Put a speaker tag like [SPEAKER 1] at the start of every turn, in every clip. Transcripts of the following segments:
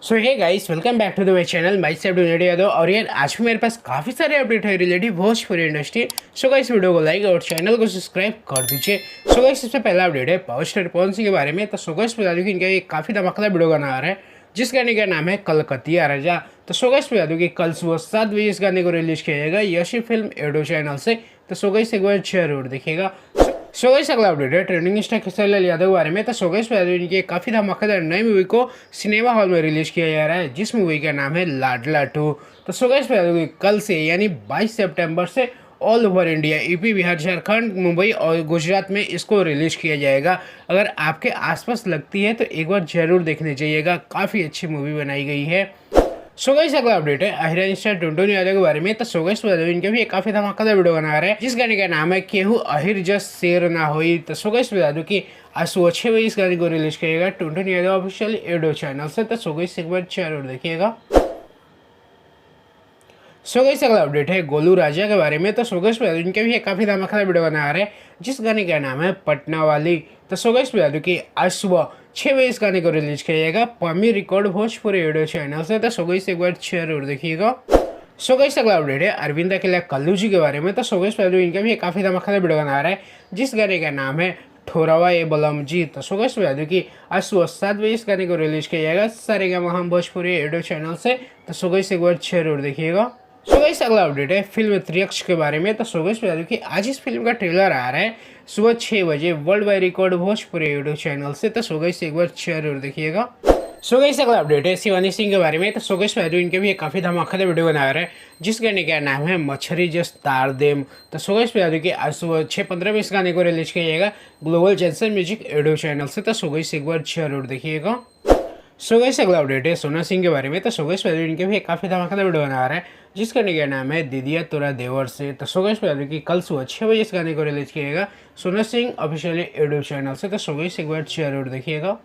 [SPEAKER 1] So hey guys, welcome back to the my channel. Myself डोनेट यादव। और यार आज भी मेरे पास काफ़ी सारे अपडेट है relative Bhojpuri industry. So guys video को लाइक और चैनल को सब्सक्राइब कर दीजिए। सो गाइस सबसे पहला अपडेट है पावर स्टार पवन सिंह के बारे में। तो सो गाइस बता दूं कि इनका एक काफ़ी धमाकेदार वीडियो गाना आ रहा है जिस गाने का नाम है कलकतिया राजा। तो सो गाइस बता दूं कि कल सुबह 7 बजे इस गाने को रिलीज किया जाएगा यशी फिल्म एडो चैनल से। तो सो गाइस एक बार जरूर देखिएगा। सो गाइस अगला अपडेट है ट्रेंडिंग स्टार खेसारी यादव के बारे में। तो सो गाइस इनकी काफ़ी धमाकेदार नई मूवी को सिनेमा हॉल में रिलीज किया जा रहा है जिस मूवी का नाम है लाडला 2। तो सो गाइस कल से यानी 22 सितंबर से all over India UP, Bihar, Jharkhand, Mumbai और गुजरात में इसको रिलीज किया जाएगा। अगर आपके आसपास लगती है तो एक बार जरूर देखने जाइएगा, काफ़ी अच्छी मूवी बनाई गई है। सो गाइस अगला अपडेट है आहिरान स्टार टुनटुन यादव के बारे में। तो सो गाइस इनके भी एक काफी धमाकेदार वीडियो बना रहा है जिस गाने का नाम है केहू अहिर जस शेर ना होई। तो सो गाइस बता दूं कि आज सुबह 6 बजे इस गाने को रिलीज करेगा टुनटुन यादव ऑफिशियल एडो चैनल से। तो सो गाइस एक बार जरूर देखिएगा। सो गाइस अगला अपडेट है गोलू राजा के बारे में। तो सो गाइस इनके भी एक काफी धमाकेदार वीडियो बना रहे हैं जिस गाने का नाम है पटना वाली। तो सो गाइस बता दूं कि आज सुबह 6 बजे इस गाने को रिलीज किया जाएगा Pammi record Bhojpuri radio channel से। तो सो गाइस एक बार जरूर देखिएगा। सो गाइस अगला अपडेट है अरविंद अकेला कल्लू जी के बारे में। तो सो गाइस इनका भी एक काफी धमाकेदार वीडियो बना रहा है जिस गाने का नाम है ठोरावा ए बलम जी। तो सो गाइस बता दूं कि आज सुबह 7 बजे इस गाने को रिलीज किया जाएगा सारेगामा हम भोजपुरी रेडियो चैनल से। तो सो गाइस एक बार जरूर देखिएगा। सो गाइस अगला अपडेट है फिल्म त्रियक्ष के बारे में। तो सो गाइस बता दूं कि आज इस फिल्म का ट्रेलर आ रहा है सुबह 6 बजे world wide record Bhojpuri YouTube channel से। तो सो गाइस एक बार जरूर देखिएगा। सो गाइस अगला अपडेट है शिवानी सिंह के बारे में। तो सो गाइस बता दूं इनके भी एक काफ़ी धमाकेदार वीडियो बना रहा है जिस गाने का नाम है मछरी जस तार देम। तो सो गाइस बता दूं कि आज सुबह 6:15 में इस गाने को रिलीज किया जाएगा ग्लोबल जेंसन म्यूजिक एडो चैनल से। तो सो गाइस एक बार जरूर देखिएगा। सो गाइस अगला अपडेट है सोना सिंह के बारे में। तो सो गाइस इनके भी एक काफ़ी धमाकेदार वीडियो बना रहा है जिस गाने का नाम है दीदिया तोरा देवर से। तो सो गाइस कि कल सुबह 6 बजे इस गाने को रिलीज किएगा सोना सिंह ऑफिशियली एडो चैनल से। तो सो गाइस एक बार जरूर देखिएगा।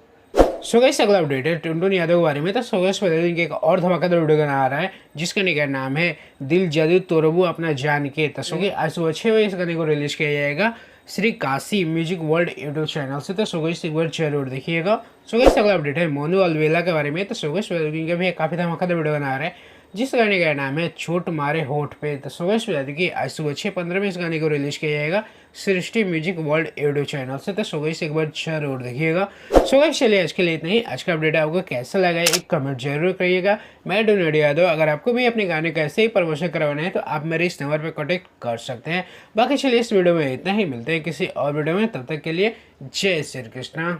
[SPEAKER 1] सो गाइस अगला अपडेट है टुनटुन यादव के बारे में। तो सो गाइस इनके एक और धमाकेदार वीडियो बना आ रहा है जिस गाने का नाम है दिल जदी तोरबू अपना जान के। तो सो आज सुबह 6 बजे इस गाने को रिलीज किया जाएगा Shri Kashi music world YouTube channel से। तो सो गाइस एक बार जरूर देखिएगा। सो गाइस अगला अपडेट है मोनू अलवेला के बारे में। तो सो गाइस इनके भी काफ़ी धमाकेदार वीडियो बना रहा है जिस गाने का नाम है चोट मारे होठ पे। तो सो गाइस कि आज सुबह 6:15 में इस गाने को रिलीज किया जाएगा सृष्टि म्यूजिक वर्ल्ड एडो चैनल से। तो सो गाइस एक बार जरूर देखिएगा। सो गाइस चलिए आज के लिए इतना ही। आज का अपडेट आपको कैसा लगा एक कमेंट जरूर करिएगा। मैं डोनेट यादव। अगर आपको भी अपने गाने का ऐसे ही प्रमोशन करवाना है तो आप मेरे इस नंबर पर कॉन्टेक्ट कर सकते हैं। बाकी चलिए इस वीडियो में इतना ही, मिलते हैं किसी और वीडियो में, तब तक के लिए जय श्री कृष्णा।